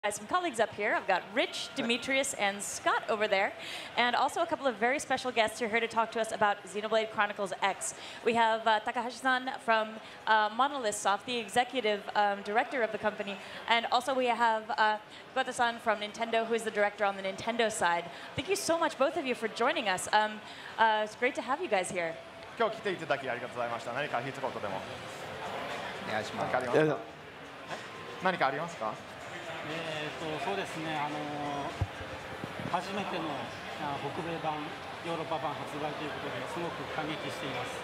Some colleagues up here. I've got Rich, Demetrius, and Scott over there, and also a couple of very special guests who are here to talk to us about Xenoblade Chronicles X. We have Takahashi-san from Monolith Soft, the executive director of the company, and also we have Gota-san from Nintendo, who is the director on the Nintendo side. Thank you so much, both of you, for joining us. It's great to have you guys here. 今日来ていただきありがとうございました。何か一言でも。お願いします。何かありますか？そうですね、初めての北米版、ヨーロッパ版発売ということですごく感激しています。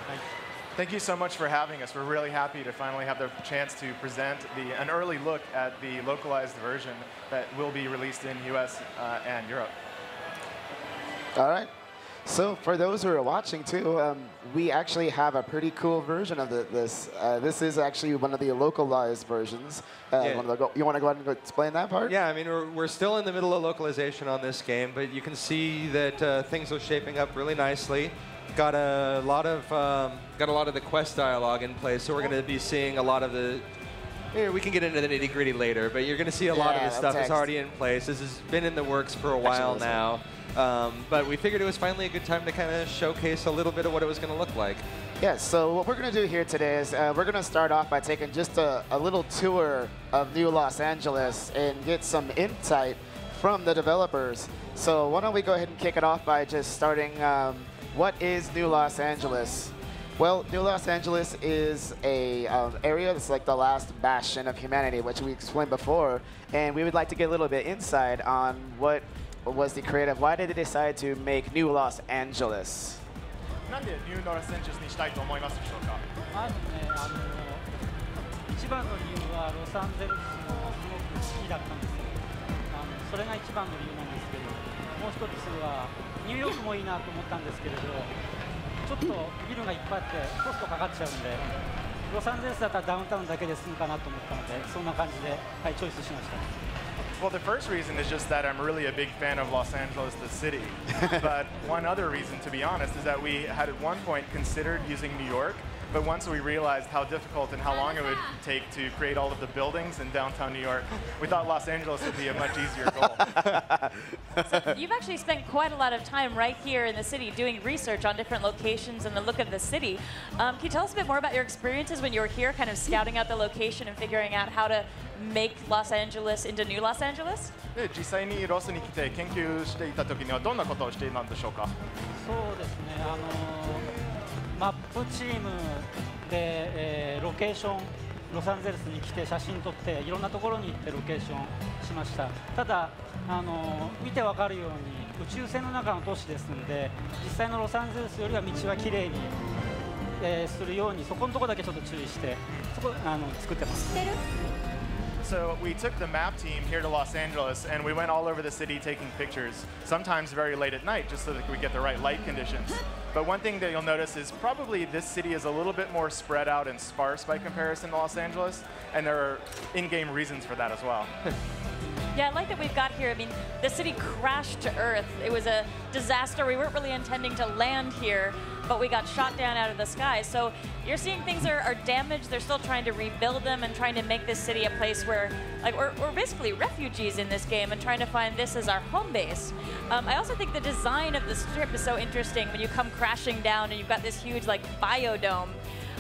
はい。Thank you so much for having us. We're really happy to finally have the chance to present an early look at the localized version that will be released in US and Europe. All right. So for those who are watching too, we actually have a pretty cool version of this. This is actually one of the localized versions. Yeah. You want to go ahead and explain that part? Yeah, I mean, we're still in the middle of localization on this game, but you can see that things are shaping up really nicely. Got a lot of the quest dialogue in place, so we're going to be seeing a lot of the. Here, we can get into the nitty-gritty later, but you're going to see a lot of this stuff is already in place. This has been in the works for a while now. But we figured it was finally a good time to kind of showcase a little bit of what it was going to look like. Yeah, so what we're going to do here today is we're going to start off by taking just a little tour of New Los Angeles and get some insight from the developers. So why don't we go ahead and kick it off by just starting, what is New Los Angeles? Well, New Los Angeles is a area that's like the last bastion of humanity, which we explained before, and we would like to get a little bit insight on what was the creative. Why did they decide to make New Los Angeles? なんでニューロサンゼルスにしたいと思いますでしょうか？まずね、一番の理由はロサンゼルスもすごく好きだったんですよ。それが一番の理由なんですけど、もう一つはニューヨークもいいなと思ったんですけれど、ちょっとビルがいっぱいあってコストかかっちゃうんで、ロサンゼルスだったらダウンタウンだけで済むかなと思ったので、そんな感じで、はい、チョイスしました。Well, the first reason is just that I'm really a big fan of Los Angeles, the city. But one other reason, to be honest, is that we had at one point considered using New York, but once we realized how difficult and how long it would take to create all of the buildings in downtown New York, we thought Los Angeles would be a much easier goal. So you've actually spent quite a lot of time right here in the city doing research on different locations and the look of the city. Can you tell us a bit more about your experiences when you were here, kind of scouting out the location and figuring out how to make Los Angeles into New Los Angeles? で、実際にロスに来て研究していた時にはどんなことをしていたんでしょうか？そうですね、マップチームで、ロケーション、ロサンゼルスに来て写真撮っていろんなところに行ってロケーションしました。ただ見てわかるように宇宙船の中の都市ですので、実際のロサンゼルスよりは道はきれいに、するようにそこのところだけちょっと注意してそこ作ってます。So we took the map team here to Los Angeles and we went all over the city taking pictures, sometimes very late at night just so that we get the right light conditions. But one thing that you'll notice is probably this city is a little bit more spread out and sparse by comparison to Los Angeles, and there are in-game reasons for that as well. Yeah, I like that we've got here. I mean, the city crashed to Earth. It was a disaster. We weren't really intending to land here, but we got shot down out of the sky. So you're seeing things are damaged. They're still trying to rebuild them and trying to make this city a place where, like, we're basically refugees in this game and trying to find this as our home base. I also think the design of the strip is so interesting when you come crashing down and you've got this huge, like, biodome.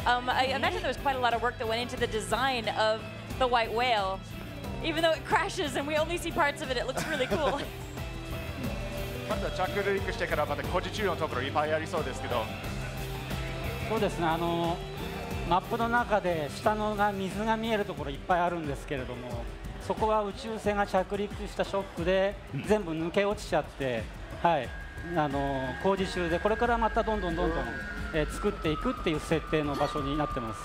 I imagine there was quite a lot of work that went into the design of the white whale. Even though it crashes and we only see parts of it, it looks really cool. また着陸してからまた工事中のところいっぱいありそうですけど。そうですね。マップの中で下の水が見えるところいっぱいあるんですけれども、そこは宇宙船が着陸したショックで全部抜け落ちちゃって、はい、工事中でこれからまたどんどん作っていくっていう設定の場所になってます。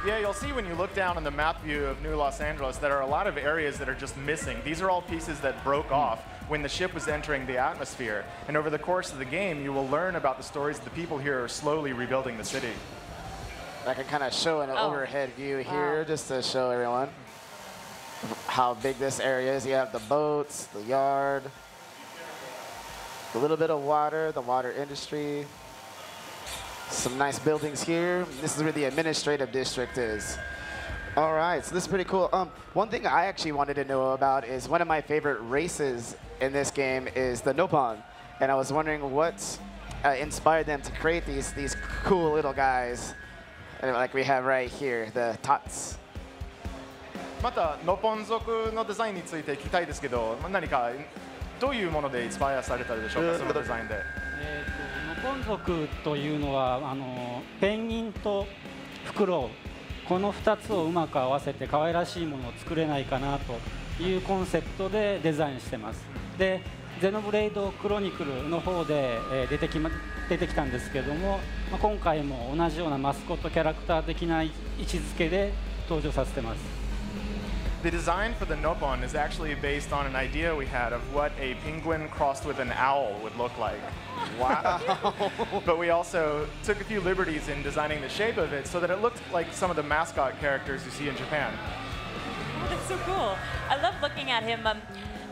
Yeah, you'll see when you look down on the map view of New Los Angeles, there are a lot of areas that are just missing. These are all pieces that broke off when the ship was entering the atmosphere. And over the course of the game, you will learn about the stories of the people here are slowly rebuilding the city. I can kind of show an overhead view here just to show everyone how big this area is. You have the boats, the yard, a little bit of water, the water industry. Some nice buildings here. This is where the administrative district is. All right, so this is pretty cool. One thing I actually wanted to know about is one of my favorite races in this game is the Nopon, and I was wondering what inspired them to create these cool little guys, like we have right here, the tots. またノポン族のデザインについて聞きたいですけど、何かどういうものでインスパイアされたでしょうか、そのデザインで。ノポン族というのはペンギンとフクロウ、この2つをうまく合わせて可愛らしいものを作れないかなというコンセプトでデザインしてます。で、ゼノブレイドクロニクルの方で出てきたんですけども、今回も同じようなマスコットキャラクター的な位置づけで登場させてます。The design for the Nopon is actually based on an idea we had of what a penguin crossed with an owl would look like. Wow. But we also took a few liberties in designing the shape of it so that it looked like some of the mascot characters you see in Japan. Oh, that's so cool. I love looking at him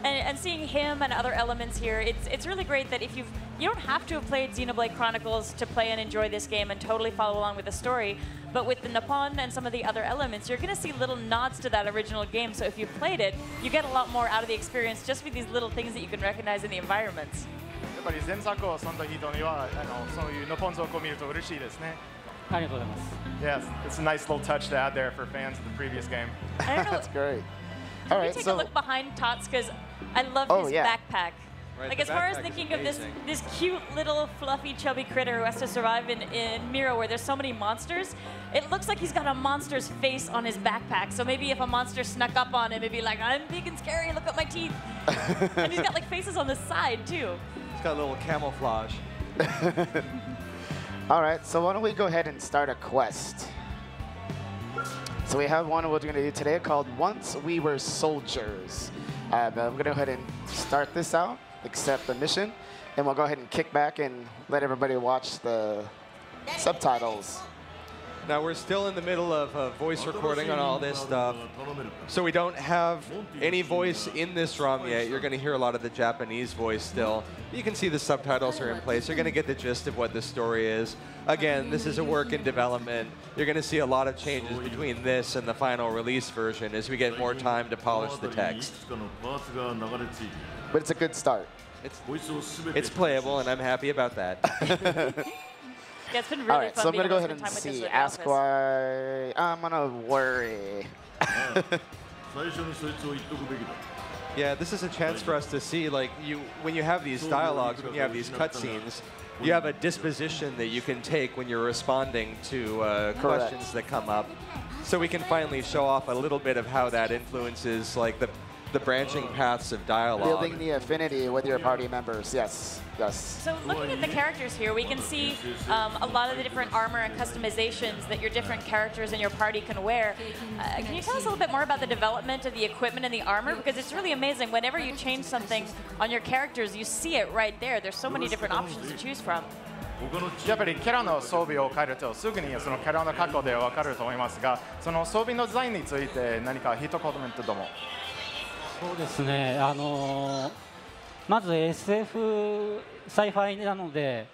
and seeing him and other elements here. It's really great that if you don't have to have played Xenoblade Chronicles to play and enjoy this game and totally follow along with the story. But with the Nopon and some of the other elements, you're going to see little nods to that original game. So if you've played it, you get a lot more out of the experience just with these little things that you can recognize in the environments. やっぱり前作を遊んだ人にはそういうノポン族を見ると嬉しいですね。ありがとうございます。Yes, it's a nice little touch to add there for fans of the previous game. I don't know. That's great. Can All we right, take so a look behind Tots because I love his backpack. Right, like the as far as backpack is thinking of amazing. this cute little fluffy chubby critter who has to survive in Miror where there's so many monsters, it looks like he's got a monster's face on his backpack. So maybe if a monster snuck up on him, it'd be like, I'm big and scary, look at my teeth. And he's got like faces on the side too. It's got a little camouflage. All right, so why don't we go ahead and start a quest. So we have one we're going to do today called Once We Were Soldiers. I'm going to go ahead and start this out, accept the mission, and we'll go ahead and kick back and let everybody watch the subtitles. Now we're still in the middle of voice recording on all this stuff, so we don't have any voice in this ROM yet. You're going to hear a lot of the Japanese voice still. You can see the subtitles are in place. You're going to get the gist of what the story is. Again, this is a work in development. You're going to see a lot of changes between this and the final release version as we get more time to polish the text. But it's a good start. It's playable, and I'm happy about that. Yeah, it's been really All right, fun. so I'm going to go being ahead able to and spend time with see. this Ask office. why I'm going to worry. Yeah, this is a chance for us to see, like, when you have these dialogues, when you have these cutscenes, you have a disposition that you can take when you're responding to questions that come up. So we can finally show off a little bit of how that influences, like, the branching paths of dialogue. Building the affinity with your party members, yes, yes. So looking at the characters here, we can see a lot of the different armor and customizations that your different characters in your party can wear. Can you tell us a little bit more about the development of the equipment and the armor? Because it's really amazing. Whenever you change something on your characters, you see it right there. There's so many different options to choose from. やっぱりキャラの装備を変えるとすぐにそのキャラの過去で分かると思いますが、その装備のデザインについて何か一言メントどうも。そうですね、まず SF サイファイなので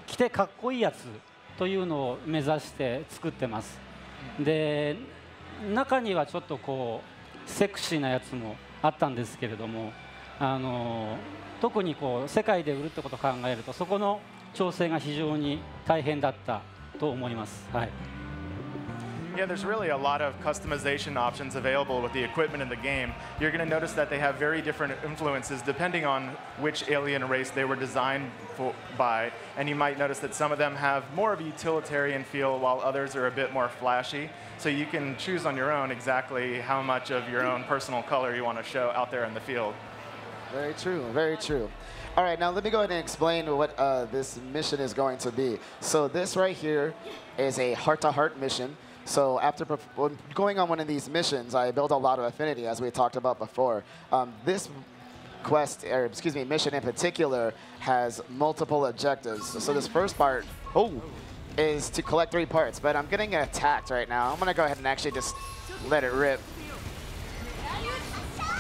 着てかっこいいやつというのを目指して作ってます。で、中にはちょっとこうセクシーなやつもあったんですけれども、特にこう世界で売るってことを考えるとそこの調整が非常に大変だったと思います。はい。Yeah, there's really a lot of customization options available with the equipment in the game. You're going to notice that they have very different influences depending on which alien race they were designed by. And you might notice that some of them have more of a utilitarian feel while others are a bit more flashy. So you can choose on your own exactly how much of your own personal color you want to show out there in the field. Very true, very true. All right, now let me go ahead and explain what this mission is going to be. So this right here is a heart-to-heart mission. So after going on one of these missions, I built a lot of affinity, as we talked about before. This quest, or excuse me, mission in particular, has multiple objectives. So this first part, is to collect 3 parts, but I'm getting attacked right now. I'm gonna go ahead and actually just let it rip.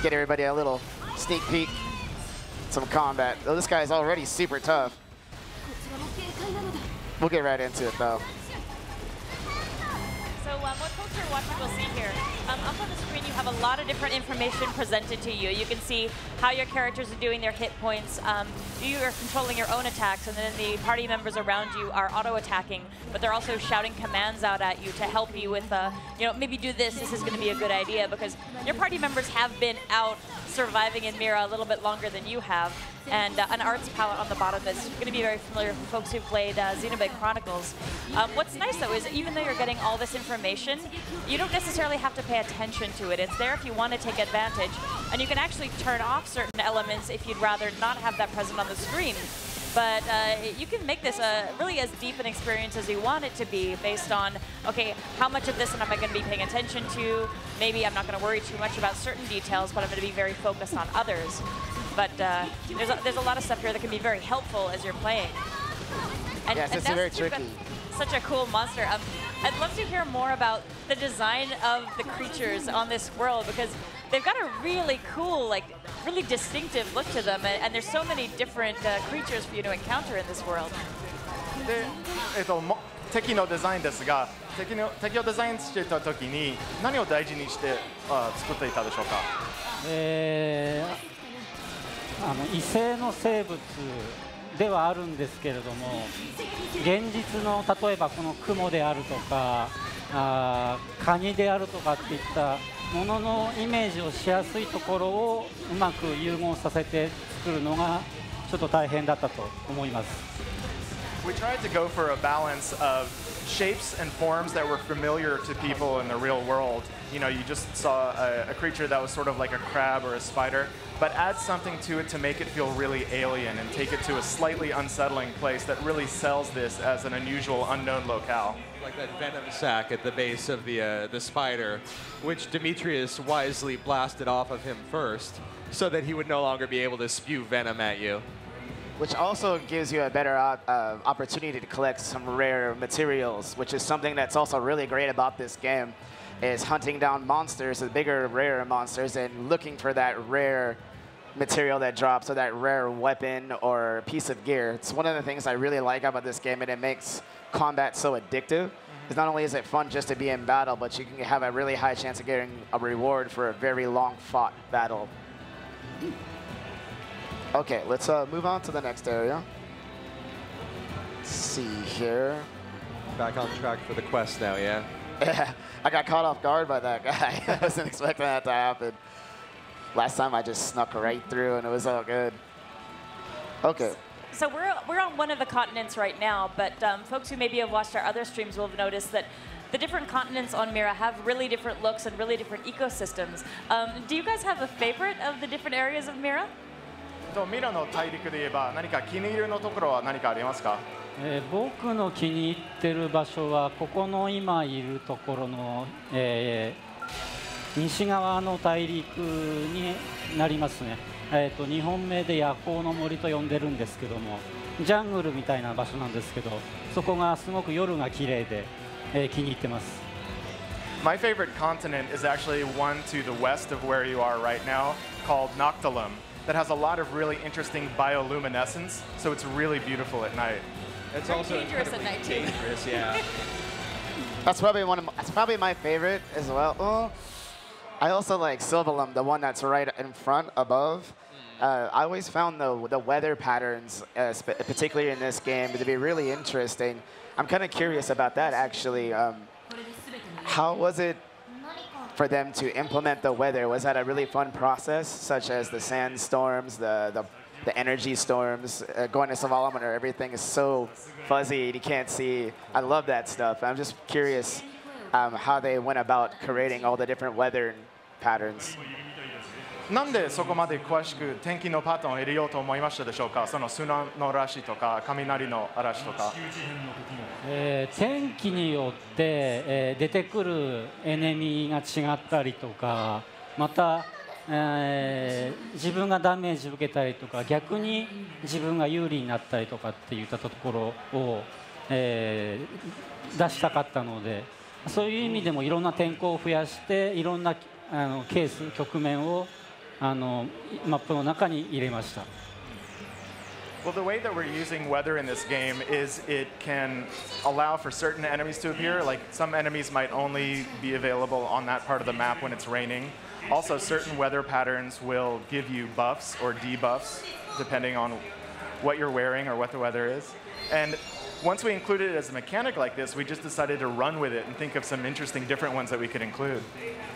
Get everybody a little sneak peek, some combat. Oh, this guy's already super tough. We'll get right into it though. So what folks who are watching will see here, up on the screen you have a lot of different information presented to you. You can see how your characters are doing their hit points. You are controlling your own attacks, and then the party members around you are auto-attacking, but they're also shouting commands out at you to help you with, you know, maybe do this is going to be a good idea, because your party members have been out surviving in Miror a little bit longer than you have, and an arts palette on the bottom that's going to be very familiar for folks who've played Xenoblade Chronicles. What's nice, though, is even though you're getting all this information, you don't necessarily have to pay attention to it. It's there if you want to take advantage, and you can actually turn off certain elements if you'd rather not have that present on the screen. But you can make this really as deep an experience as you want it to be based on, okay, how much of this am I going to be paying attention to? Maybe I'm not going to worry too much about certain details, but I'm going to be very focused on others. But there's a lot of stuff here that can be very helpful as you're playing. And, yes, it's very tricky. Such a cool monster. I'd love to hear more about the design of the creatures on this world, because they've got a really cool, like, really distinctive look to them, and there's so many different creatures for you to encounter in this world. で、敵のデザインですが、敵をデザインしていたときに何を大事にして作っていたでしょうか。異性の生物ではあるんですけれども、現実の例えばこの雲であるとかカニであるとかっていったもののイメージをしやすいところをうまく融合させて作るのがちょっと大変だったと思います。We tried to go for a balance of shapes and forms that were familiar to people in the real world. You know, you just saw a creature that was sort of like a crab or a spider, but add something to it to make it feel really alien and take it to a slightly unsettling place that really sells this as an unusual, unknown locale. Like that venom sac at the base of the spider, which Demetrius wisely blasted off of him first, so that he would no longer be able to spew venom at you. Which also gives you a better opportunity to collect some rare materials, which is something that's also really great about this game, is hunting down monsters, the bigger, rarer monsters, and looking for that rare material that drops, or that rare weapon or piece of gear. It's one of the things I really like about this game, and it makes combat so addictive. Because not only is it fun just to be in battle, but you can have a really high chance of getting a reward for a very long fought battle. Okay, let's move on to the next area. Let's see here. Back on track for the quest now, yeah? Yeah, I got caught off guard by that guy. I wasn't expecting that to happen. Last time I just snuck right through and it was all good. Okay. So we're on one of the continents right now, but folks who maybe have watched our other streams will have noticed that the different continents on Miror have really different looks and really different ecosystems. Do you guys have a favorite of the different areas of Miror? ミラの大陸で言えば何か気に入りのところは何かありますか？僕の気に入ってる場所はここの今いるところの、西側の大陸になりますね。日本名で夜行の森と呼んでるんですけども、ジャングルみたいな場所なんですけど、そこがすごく夜が綺麗で、気に入ってます。My favorite continent is actually one to the west of where you are right now, called Noctilum. That has a lot of really interesting bioluminescence, so it's really beautiful at night. It's Very also dangerous at night, too. dangerous, yeah. That's probably my favorite as well. Oh, I also like Silvalum, the one that's right in front above. I always found the weather patterns, particularly in this game, to be really interesting. I'm kind of curious about that, actually. How was it for them to implement the weather? Was that a really fun process, such as the sandstorms, the energy storms, going to Silvalum where everything is so fuzzy, you can't see. I love that stuff. I'm just curious how they went about creating all the different weather patterns. なんでそこまで詳しく天気のパターンを入れようと思いましたでしょうか？その砂の嵐とか雷の嵐とか。天気によって、出てくるエネミーが違ったりとか、また、自分がダメージを受けたりとか、逆に自分が有利になったりとかっていったところを、出したかったので、そういう意味でもいろんな天候を増やして、いろんなケース局面をマップの中に入れました。Well, the way that we're using weather in this game is it can allow for certain enemies to appear. Like some enemies might only be available on that part of the map when it's raining. Also, certain weather patterns will give you buffs or debuffs depending on what you're wearing or what the weather is. And once we included it as a mechanic like this, we just decided to run with it and think of some interesting different ones that we could include.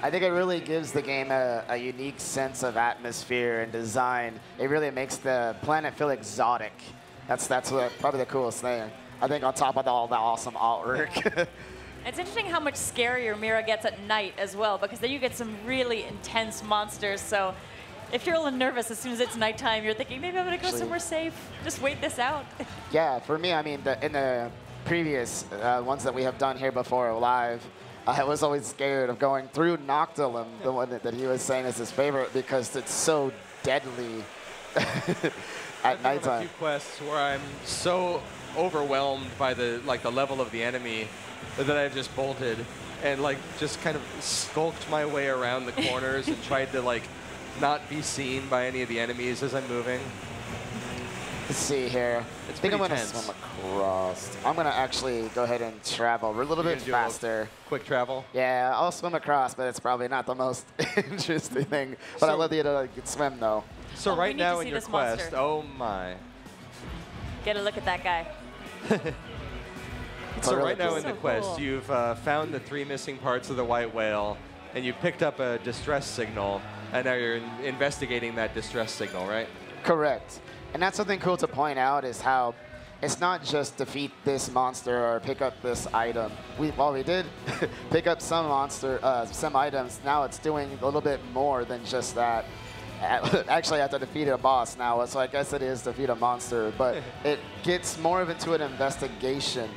I think it really gives the game a unique sense of atmosphere and design. It really makes the planet feel exotic. That's probably the coolest thing. I think on top of all the awesome artwork. It's interesting how much scarier Mirror gets at night as well, because then you get some really intense monsters. So if you're a little nervous as soon as it's nighttime, you're thinking, maybe I'm going to go somewhere safe. Just wait this out. Yeah, for me, I mean, in the previous ones that we have done here before live, I was always scared of going through Noctilum, the one that he was saying is his favorite, because it's so deadly at nighttime. A few quests where I'm so overwhelmed by the level of the enemy that I've just bolted and just kind of skulked my way around the corners and tried to not be seen by any of the enemies as I'm moving. Let's see here. I think I'm going to swim across. I'm going to actually go ahead and travel a little bit faster. Quick travel? Yeah, I'll swim across, but it's probably not the most interesting thing. But I love the idea that I can swim, though. So right now in your quest, oh my. Get a look at that guy. So right now in the quest, you've found the 3 missing parts of the white whale, and you picked up a distress signal, and now you're investigating that distress signal, right? Correct. And that's something cool to point out is how it's not just defeat this monster or pick up this item. While we did pick up some items, now it's doing a little bit more than just that. Actually, I have to defeat a boss now, so I guess it is defeat a monster, but it gets more into an investigation.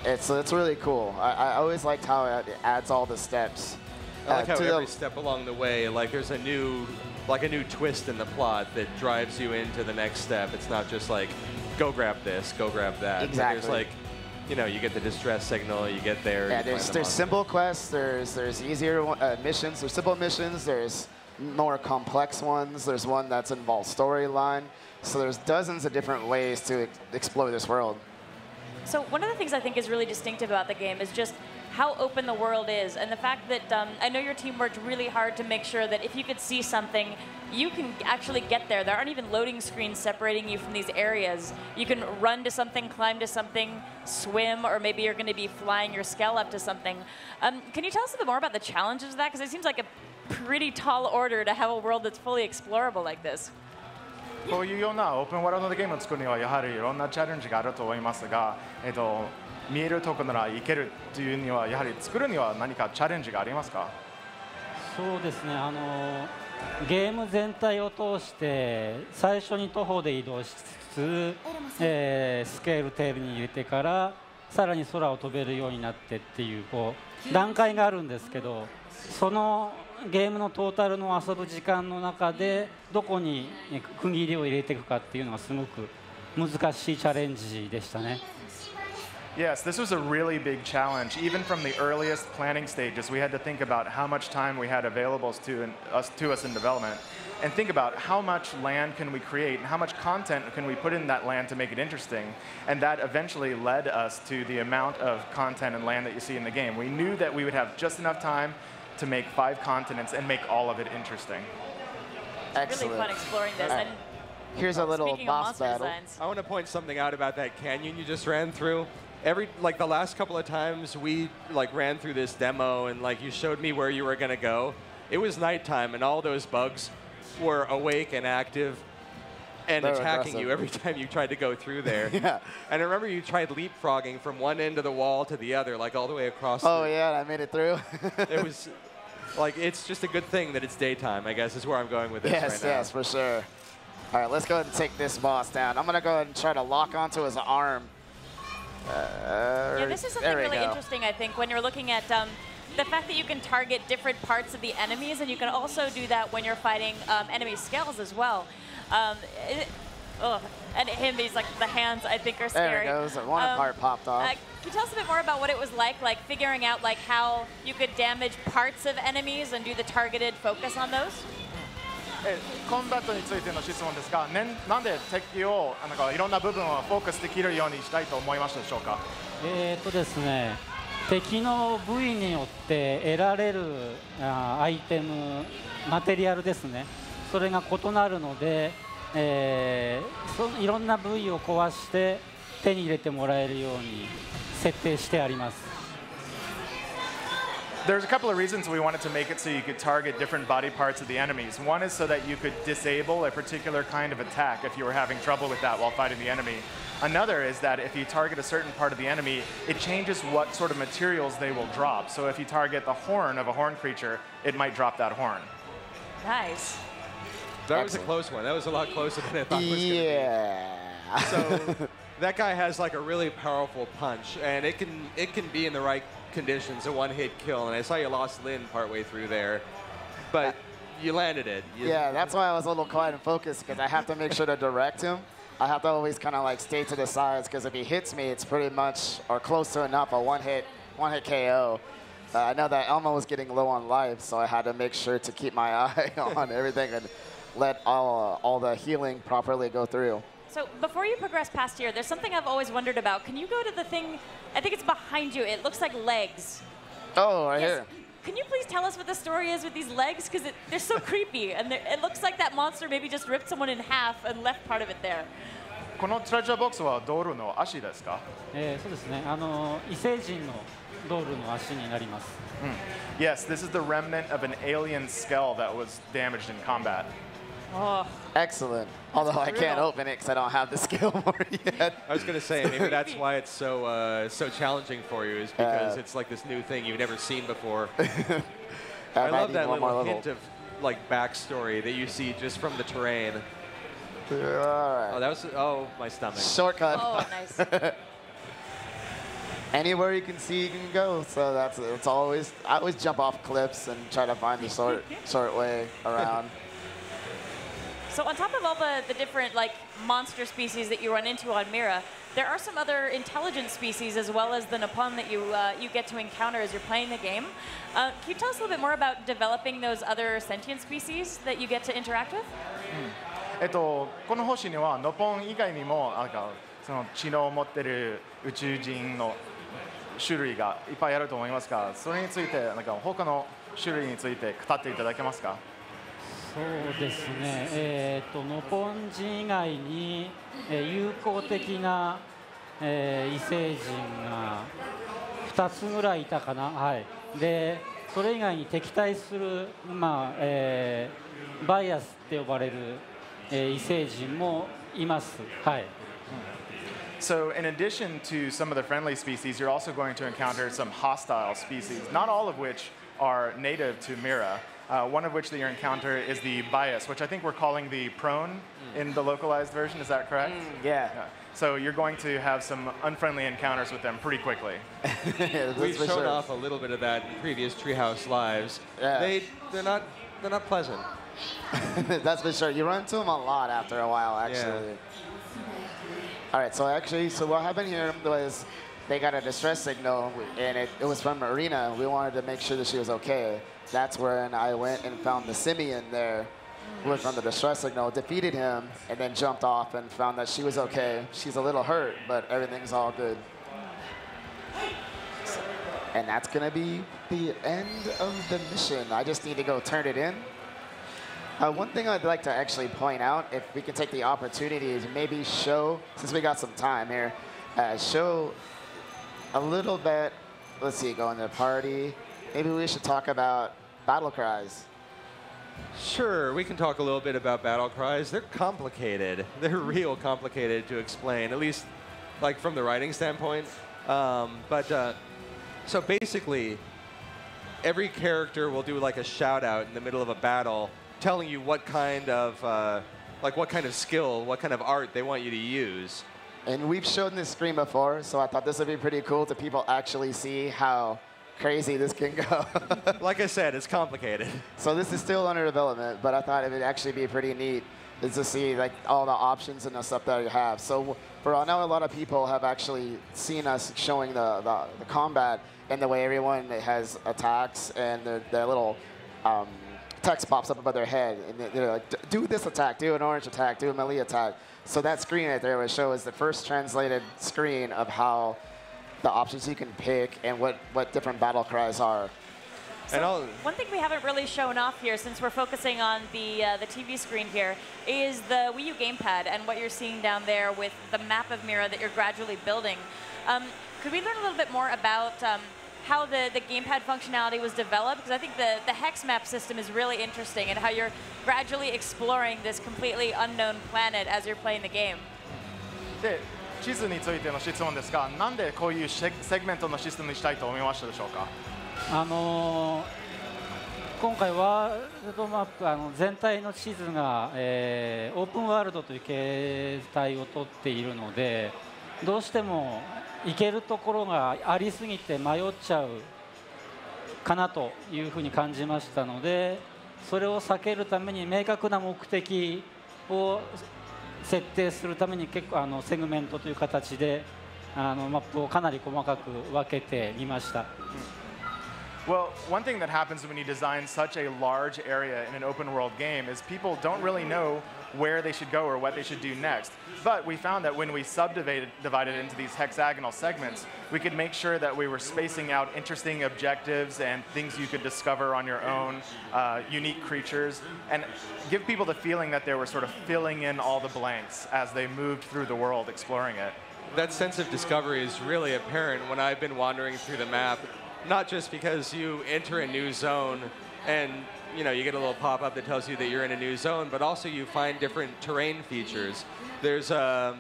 It's really cool. I always liked how it adds all the steps. I like how every step along the way, there's a new twist in the plot that drives you into the next step. It's not just go grab this, go grab that. Exactly. There's you get the distress signal, you get there. Yeah, there's simple quests, there's easier missions, there's simple missions, there's more complex ones, there's one that's involved storyline. So there's dozens of different ways to explore this world. So one of the things I think is really distinctive about the game is just how open the world is, and the fact that I know your team worked really hard to make sure that if you could see something, you can actually get there. There aren't even loading screens separating you from these areas. You can run to something, climb to something, swim, or maybe you're going to be flying your Skell up to something. Can you tell us a bit more about the challenges of that? Because it seems like a pretty tall order to have a world that's fully explorable like this. こういうようなオープンワールドのゲームを作るにはやはりいろんなチャレンジがあると思いますが、見えるところなら行けるというにはやはり作るには何かチャレンジがありますか？そうですね。ゲーム全体を通して最初に徒歩で移動しつつ、スケールテーブルに入れてからさらに空を飛べるようになってっていう段階があるんですけど、そのゲームのトータルの遊ぶ時間の中でどこに区切りを入れていくかっていうのがすごく難しいチャレンジでしたね。Yes, this was a really big challenge. Even from the earliest planning stages, we had to think about how much time we had available to us in development, and think about how much land can we create and how much content can we put in that land to make it interesting. And that eventually led us to the amount of content and land that you see in the game. We knew that we would have just enough time to make 5 continents and make all of it interesting. It's really fun exploring this. And here's a little boss battle. I want to point something out about that canyon you just ran through. The last couple of times we ran through this demo and you showed me where you were going to go. It was nighttime and all those bugs were awake and active and attacking you every time you tried to go through there. Yeah. And I remember you tried leapfrogging from one end of the wall to the other, all the way across. Oh yeah, I made it through. It was it's just a good thing that it's daytime, I guess, is where I'm going with this right now. Yes, for sure. All right, let's go ahead and take this boss down. I'm going to go ahead and try to lock onto his arm. Yeah, this is something really interesting, I think, when you're looking at the fact that you can target different parts of the enemies, and you can also do that when you're fighting enemy Skells as well. And him, he's the hands, I think, are scary. There it goes. One part popped off. Can you tell us a bit more about what it was like figuring out how you could damage parts of enemies and do the targeted focus on those? コンバットについての質問ですが、なんで敵をなんかいろんな部分をフォーカスできるようにしたいと思いましたでしょうか。ですね、敵の部位によって得られるアイテム、マテリアルですね、それが異なるので、いろんな部位を壊して手に入れてもらえるように設定してあります。There's a couple of reasons we wanted to make it so you could target different body parts of the enemies. One is so that you could disable a particular kind of attack if you were having trouble with that while fighting the enemy. Another is that if you target a certain part of the enemy, it changes what sort of materials they will drop. So if you target the horn of a horn creature, it might drop that horn. Nice. That was a close one. That was a lot closer than I thought it was going to be. Yeah. So that guy has like a really powerful punch, and it can be in the right conditions, a one-hit kill. And I saw you lost Lynn partway through there, but you landed it. Yeah, that's why I was a little quiet and focused, because I have to make sure to direct him. I have to always kind of like stay to the sides, because if he hits me, it's pretty much or close to enough a one-hit KO. I know that Elmo was getting low on life, so I had to make sure to keep my eye on everything and let all the healing properly go through. So before you progress past here, there's something I've always wondered about. Can you go to the thing, I think it's behind you, it looks like legs. Oh, right here. Can you please tell us what the story is with these legs? Because they're so creepy, and it looks like that monster maybe just ripped someone in half and left part of it there. このトレジャーボックスはドールの足ですか？そうですね、異星人のドールの足になります。Yes, this is the remnant of an alien skull that was damaged in combat. Oh. Excellent. Although I can't open it because I don't have the skill for it yet. I was going to say, maybe that's why it's so challenging for you, is because it's like this new thing you've never seen before. I love that little hint of like backstory that you see just from the terrain. All right. Oh, that was my stomach. Shortcut. Oh, nice. Anywhere you can see, you can go. So it's always, I always jump off cliffs and try to find the short way around. So on top of all the different like monster species that you run into on Miror, there are some other intelligent species as well as the Nopon that you get to encounter as you're playing the game. Can you tell us a little bit more about developing those other sentient species that you get to interact with? この星にはノポン以外にもなんかその知能を持っている宇宙人の種類がいっぱいあると思いますが、それについてなんか他の種類について語っていただけますか？そうですね、ノポン人以外に、友好的な、異星人が2つぐらいいたかな、はい、でそれ以外に敵対する、バイアスって呼ばれる、異星人もいます。はい。So in addition to some of the friendly species, you're also going to encounter some hostile species, not all of which are native to Miror. One of which that you encounter is the bias, which I think we're calling the prone in the localized version. Is that correct? Yeah. So you're going to have some unfriendly encounters with them pretty quickly. We've shown off a little bit of that in previous Treehouse lives. Yeah. They're not pleasant. That's for sure. You run into them a lot after a while, actually. Yeah. All right. So what happened here was they got a distress signal, and it was from Marina. We wanted to make sure that she was okay. That's when I went and found the simian there, went from the distress signal, defeated him, and then jumped off and found that she was okay. She's a little hurt, but everything's all good. And that's going to be the end of the mission. I just need to go turn it in. One thing I'd like to actually point out, if we can take the opportunity, is maybe show, since we got some time here, show a little bit, let's see, go into the party. Maybe we should talk about battle cries. Sure, we can talk a little bit about battle cries. They're complicated. They're real complicated to explain, at least like from the writing standpoint. So basically, every character will do like a shout out in the middle of a battle, telling you what kind of skill, what kind of art they want you to use. And we've shown this screen before, so I thought this would be pretty cool to people actually see how crazy this can go. Like I said, it's complicated. So this is still under development, but I thought it would actually be pretty neat is to see like all the options and the stuff that you have. So I know a lot of people have actually seen us showing the combat and the way everyone has attacks and their little text pops up above their head, and they're like, do this attack, do an orange attack, do a melee attack. So that screen right there would show is the first translated screen of how the options you can pick and what different battle cries are. So one thing we haven't really shown off here, since we're focusing on the TV screen here, is the Wii U GamePad and what you're seeing down there with the map of Miror that you're gradually building. Could we learn a little bit more about how the GamePad functionality was developed? Because I think the hex map system is really interesting, and how you're gradually exploring this completely unknown planet as you're playing the game. で、地図についての質問ですが、なんでこういうセグメントのシステムにしたいと思いましたでしょうか？今回ワールドマップ全体の地図が、オープンワールドという形態をとっているので、どうしても行けるところがありすぎて迷っちゃうかなというふうに感じましたので、それを避けるために明確な目的を設定するために結構セグメントという形でマップをかなり細かく分けてみました。Well, one thing that happens when you design such a large area in an open world game is people don't really know where they should go or what they should do next. But we found that when we divided into these hexagonal segments, we could make sure that we were spacing out interesting objectives and things you could discover on your own, unique creatures, and give people the feeling that they were sort of filling in all the blanks as they moved through the world exploring it. That sense of discovery is really apparent when I've been wandering through the map, not just because you enter a new zone and you get a little pop-up that tells you that you're in a new zone, but also you find different terrain features. There's I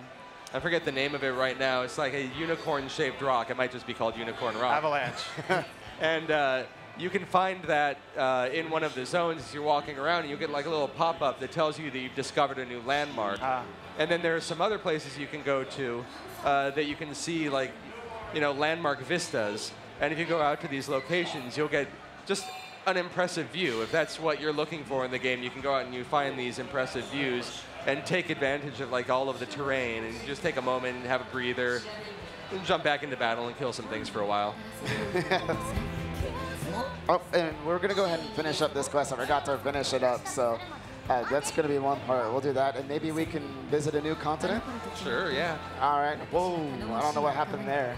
forget the name of it right now. It's like a unicorn-shaped rock. It might just be called Unicorn Rock. Avalanche. And you can find that in one of the zones as you're walking around, and you get like a little pop-up that tells you that you've discovered a new landmark. And then there are some other places you can go to that you can see like landmark vistas. And if you go out to these locations, you'll get just an impressive view. If that's what you're looking for in the game, you can go out and you find these impressive views and take advantage of like all of the terrain and just take a moment and have a breather and jump back into battle and kill some things for a while. Oh, and we're going to go ahead and finish up this quest. I forgot to finish it up, so that's going to be one part. We'll do that, and maybe we can visit a new continent? Sure, yeah. All right. Whoa, I don't know what happened there.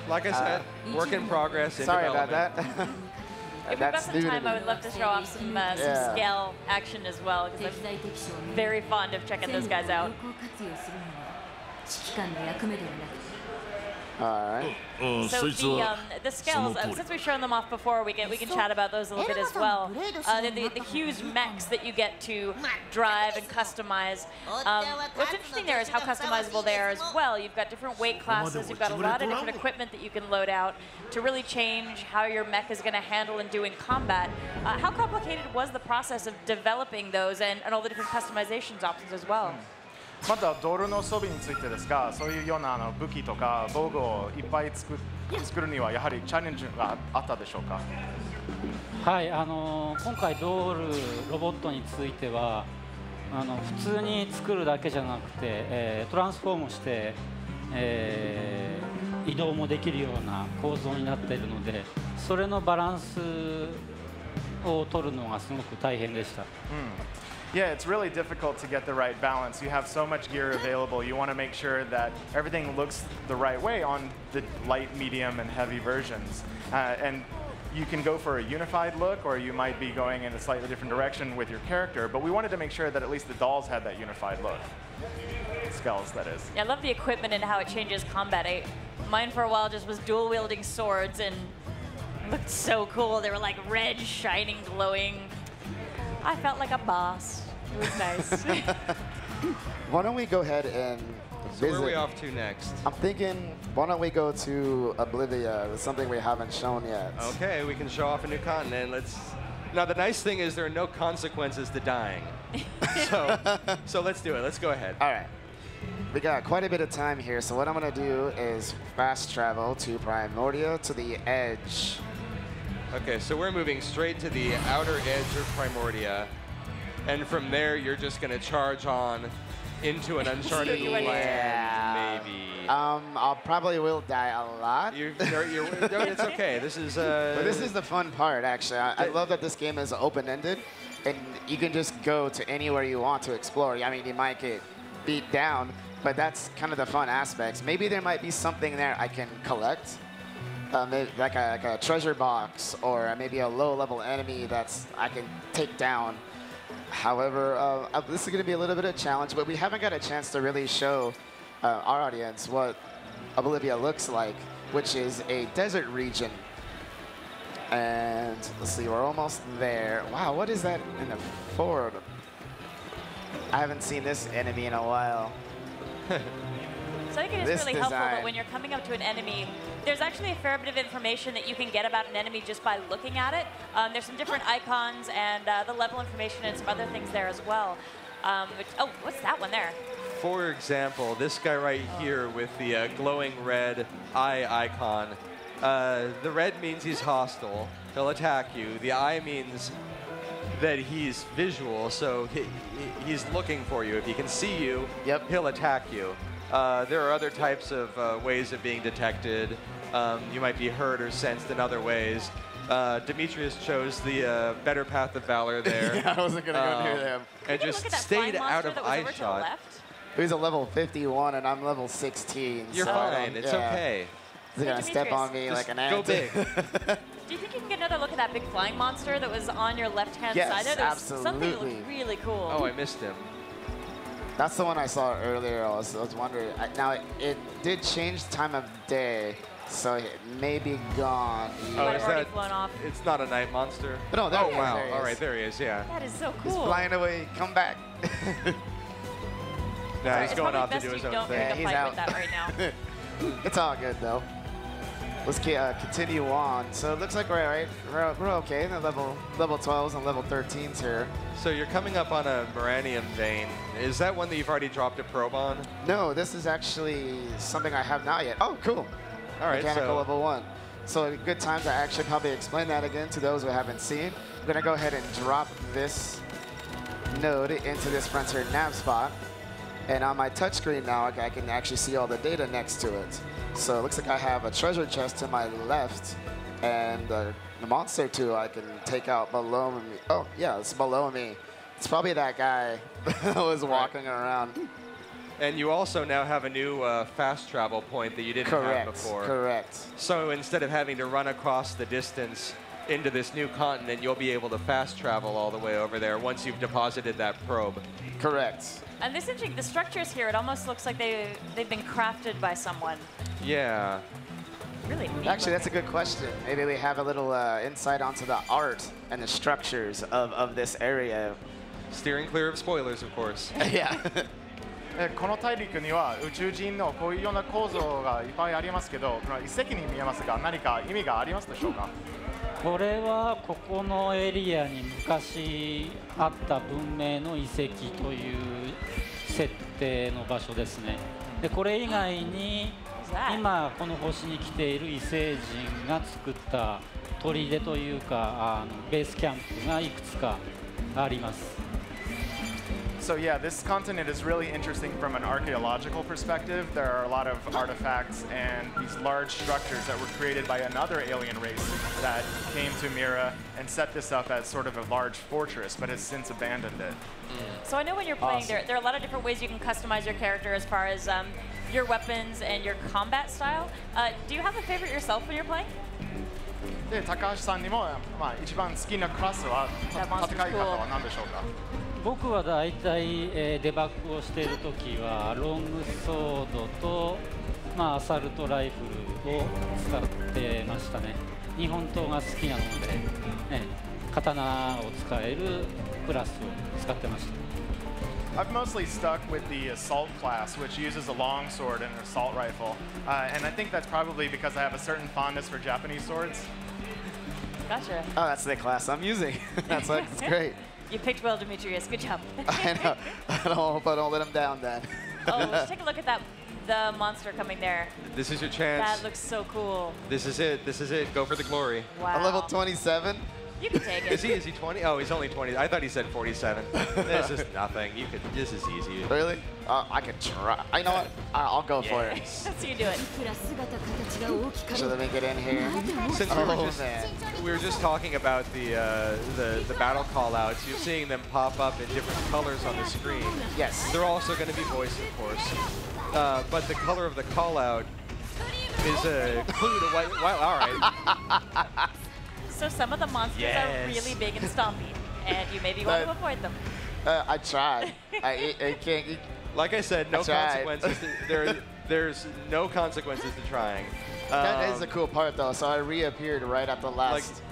Like I said, work in progress. Sorry about that. If we've got some time, I would love to show off some scale action as well, because I'm very fond of checking those guys out. All right. So the Skells, since we've shown them off before, we can chat about those a little bit as well. The huge mechs that you get to drive and customize. What's interesting there is how customizable they are as well. You've got different weight classes. You've got a lot of different equipment that you can load out to really change how your mech is going to handle and do in combat. How complicated was the process of developing those and all the different customizations options as well? またドールの装備についてですが、そういうような武器とか防具をいっぱい作るにはやはりチャレンジがあったでしょうか？はい、今回ドールロボットについては普通に作るだけじゃなくて、トランスフォームして、移動もできるような構造になっているので、それのバランスを取るのがすごく大変でした。Yeah, it's really difficult to get the right balance. You have so much gear available. You want to make sure that everything looks the right way on the light, medium, and heavy versions. And you can go for a unified look, or you might be going in a slightly different direction with your character. But we wanted to make sure that at least the dolls had that unified look. Skells, that is. Yeah, I love the equipment and how it changes combat. Mine for a while just was dual-wielding swords and looked so cool. They were like red, shining, glowing. I felt like a boss. It was nice. Why don't we go ahead and visit? So where are we off to next? I'm thinking, why don't we go to Oblivia? It's something we haven't shown yet. Okay, we can show off a new continent. Now the nice thing is there are no consequences to dying. So let's do it. Let's go ahead. All right. We got quite a bit of time here, so what I'm going to do is fast travel to Primordia, to the edge. Okay, so we're moving straight to the outer edge of Primordia, and from there you're just going to charge on into an uncharted land, maybe. I probably will die a lot. It's okay. This is. But this is the fun part, actually. I love that this game is open-ended, and you can just go to anywhere you want to explore. I mean, you might get beat down, but that's kind of the fun aspects. Maybe there might be something there I can collect, maybe like a treasure box, or maybe a low-level enemy that's I can take down. However, this is going to be a little bit of a challenge, but we haven't got a chance to really show our audience what Oblivia looks like, which is a desert region. And let's see, we're almost there. Wow, what is that in the forward? I haven't seen this enemy in a while. So I think it is really helpful that when you're coming up to an enemy, there's actually a fair bit of information that you can get about an enemy just by looking at it. There's some different icons and the level information and some other things there as well. Oh, what's that one there? For example, this guy right here with the glowing red eye icon. The red means he's hostile. He'll attack you. The eye means that he's visual, so he's looking for you. If he can see you, he'll attack you. There are other types of ways of being detected. You might be heard or sensed in other ways. Demetrius chose the better path of valor there. Yeah, I wasn't going to go near them. And just stayed out of eye shot. He's a level 51, and I'm level 16. You're fine. It's okay. He's going to step on me like an ant. Go big. Do you think you can get another look at that big flying monster that was on your left-hand side there? There was something that looked really cool. Oh, I missed him. That's the one I saw earlier. I was wondering. Now, it did change time of day, so it may be gone. Oh, is that, flown off. It's not a night monster? No, there he is. Wow. There he is. All right, there he is, yeah. That is so cool. He's flying away. Come back. Nah, he's going off to do his own thing. Yeah, he's out. With that right now. It's all good, though. Let's continue on. So it looks like we're okay in the level 12s and level 13s here. So you're coming up on a Moranium vein. Is that one that you've already dropped a probe on? No, this is actually something I have not yet. Oh, cool. All right, Mechanical level 1. So a good time to actually probably explain that again to those who haven't seen. I'm going to go ahead and drop this node into this frontier nav spot. And on my touchscreen now, I can actually see all the data next to it. So it looks like I have a treasure chest to my left, and the monster too I can take out below me. Oh, yeah, it's below me. It's probably that guy that was walking around. And you also now have a new fast travel point that you didn't have before. Correct. So instead of having to run across the distance into this new continent, you'll be able to fast travel all the way over there once you've deposited that probe. Correct. And this interesting, the structures here, it almost looks like they've been crafted by someone. Yeah. Really neat. Actually, that's a good question. Maybe we have a little insight onto the art and the structures of this area. Steering clear of spoilers, of course. Yeah. この大陸には宇宙人のこういうような構造がいっぱいありますけど、この遺跡に見えますが、何か意味がありますでしょうか？これはここのエリアに昔あった文明の遺跡という設定の場所ですね。でこれ以外に今この星に来ている異星人が作った砦というかベースキャンプがいくつかあります。So yeah, this continent is really interesting from an archaeological perspective. There are a lot of artifacts and these large structures that were created by another alien race that came to Miror and set this up as sort of a large fortress, but has since abandoned it. So I know when you're playing, there are a lot of different ways you can customize your character as far as your weapons and your combat style. Do you have a favorite yourself when you're playing? で、高橋さんにも、まあ、一番好きなクラスは戦い方は何でしょうか？僕はだいたいデバッグをしているときはロングソードと、アサルトライフルを使ってましたね。日本刀が好きなので、刀を使えるクラスを使ってました。I've mostly stuck with the assault class, which uses a long sword and an assault rifle, and I think that's probably because I have a certain fondness for Japanese swords. Gotcha. Oh, that's the class I'm using. That's great. You picked well, Demetrius. Good job. I know. I hope I don't let him down then. Oh, let's take a look at the monster coming there. This is your chance. That looks so cool. This is it. This is it. Go for the glory. Wow. A level 27. You can take it. Is he 20? Oh, he's only 20. I thought he said 47. This is nothing. This is easy. Really? I could try. You know what? I'll go for it. Let's see you do it. So let me get in here. Since we were just talking about the battle call-outs, you're seeing them pop up in different colors on the screen. Yes. They're also going to be voiced, of course. But the color of the call-out is a clue to what... Well, all right. So some of the monsters are really big and stompy, and you maybe want to avoid them. I tried. I can't... Like I said, no consequences. There's no consequences to trying. That is the cool part, though. So I reappeared right at the last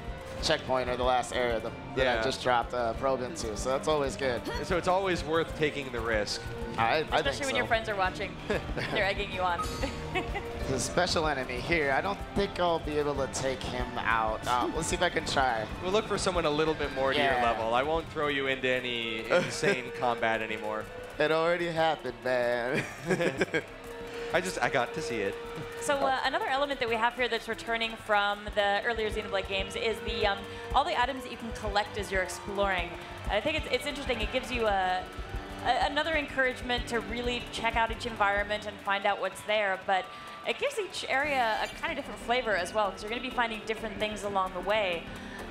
checkpoint or the last area that I just dropped a probe into. So that's always good. So it's always worth taking the risk. Especially when your friends are watching. They're egging you on. There's a special enemy here. I don't think I'll be able to take him out. Let's see if I can try. We'll look for someone a little bit more to your level. I won't throw you into any insane combat anymore. It already happened, man. I got to see it. So another element that we have here that's returning from the earlier Xenoblade games is the all the items that you can collect as you're exploring. I think it's interesting. It gives you another encouragement to really check out each environment and find out what's there, but it gives each area a kind of different flavor as well, because you're going to be finding different things along the way.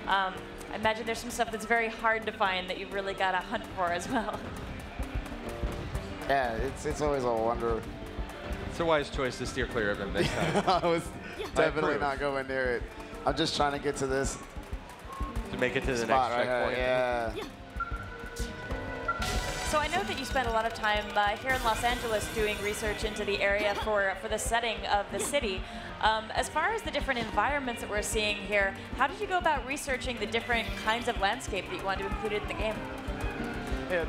I imagine there's some stuff that's very hard to find that you've really got to hunt for as well. Yeah, it's always a wonder. It's a wise choice to steer clear of him this time. I was definitely not going near it. I'm just trying to get to this. To make it to the spot next checkpoint. Yeah. So I know that you spent a lot of time here in Los Angeles doing research into the area for the setting of the city. As far as the different environments that we're seeing here, how did you go about researching the different kinds of landscape that you wanted to include in the game?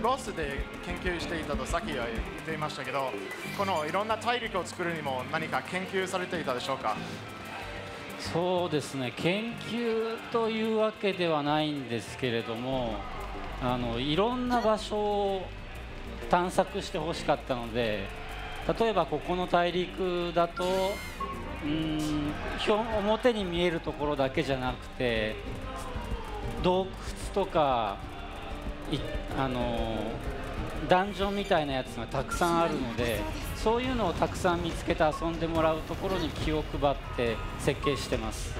ロスで研究していたとさっきは言っていましたけど、このいろんな大陸を作るにも何か研究されていたでしょうか。そうですね、研究というわけではないんですけれども、いろんな場所を探索してほしかったので、例えばここの大陸だと、表に見えるところだけじゃなくて、洞窟とかダンジョンみたいなやつがたくさんあるので、そういうのをたくさん見つけて遊んでもらうところに気を配って設計してます。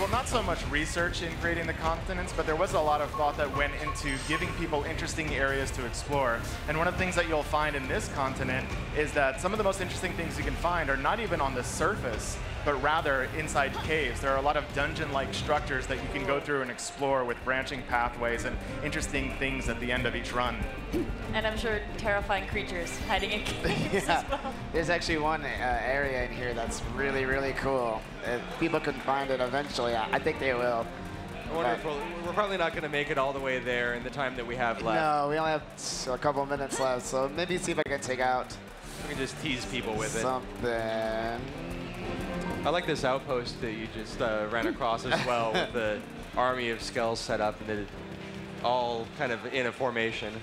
Well, not so much research in creating the continents, but there was a lot of thought that went into giving people interesting areas to explore. And one of the things that you'll find in this continent is that some of the most interesting things you can find are not even on the surface, but rather inside caves. There are a lot of dungeon-like structures that you can go through and explore with branching pathways and interesting things at the end of each run. And I'm sure terrifying creatures hiding in caves as well. There's actually one area in here that's really, really cool. People can find it eventually. I think they will. Wonderful. We're probably not going to make it all the way there in the time that we have left. No, we only have a couple minutes left, so maybe see if I can take out. We can just tease people with something. I like this outpost that you just ran across as well with the army of Skells set up and all kind of in a formation.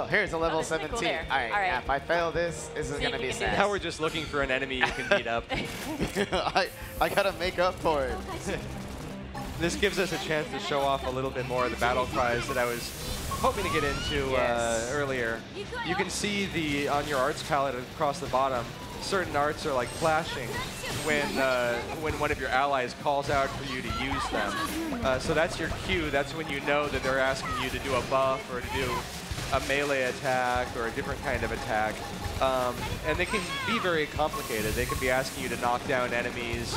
Here's a level 17. Cool. All right, yeah, if I fail this isn't going to be sad. Now we're just looking for an enemy you can beat up. I got to make up for it. This gives us a chance to show off a little bit more of the battle cries that I was hoping to get into earlier. You can see on your arts palette across the bottom, certain arts are like flashing when one of your allies calls out for you to use them. So that's your cue. That's when you know that they're asking you to do a buff or to do a melee attack or a different kind of attack. And they can be very complicated. They can be asking you to knock down enemies.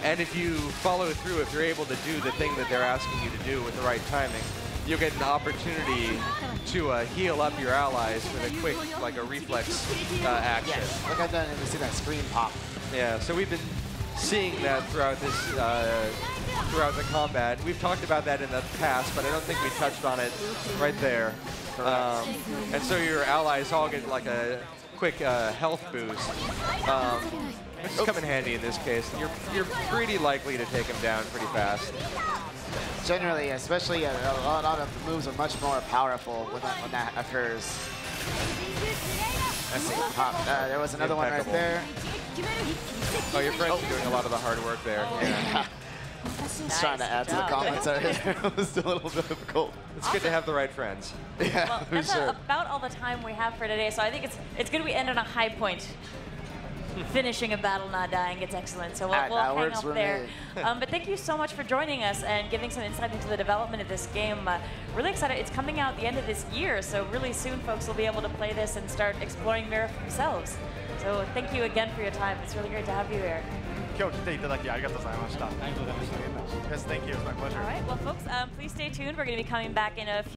And if you follow through, if you're able to do the thing that they're asking you to do with the right timing, you'll get an opportunity to heal up your allies with a quick, like a reflex action. Yes, like I've done to see that screen pop. Yeah, so we've been seeing that throughout this, throughout the combat. We've talked about that in the past, but I don't think we touched on it right there. And so your allies all get like a quick health boost, which is come in handy in this case. You're pretty likely to take them down pretty fast. Generally, especially a lot of the moves are much more powerful when that occurs. Let's see, pop. There was another one right there. Oh, your friend's doing a lot of the hard work there. Yeah. Just trying to add to the commentary. It was a little bit difficult. It's good to have the right friends. Yeah, Well, for that's sure. about all the time we have for today, so I think it's good we end on a high point. Finishing a battle, not dying, it's excellent. So we'll That hang works up for there. me. But thank you so much for joining us and giving some insight into the development of this game. Really excited. It's coming out the end of this year, so really soon folks will be able to play this and start exploring Mirror for themselves. So thank you again for your time. It's really great to have you here. 今日来ていただきありがとうございました。ありがとうございました。 Yes, thank you. It's my pleasure. All right, well, folks, please stay tuned. We're going to be coming back in a few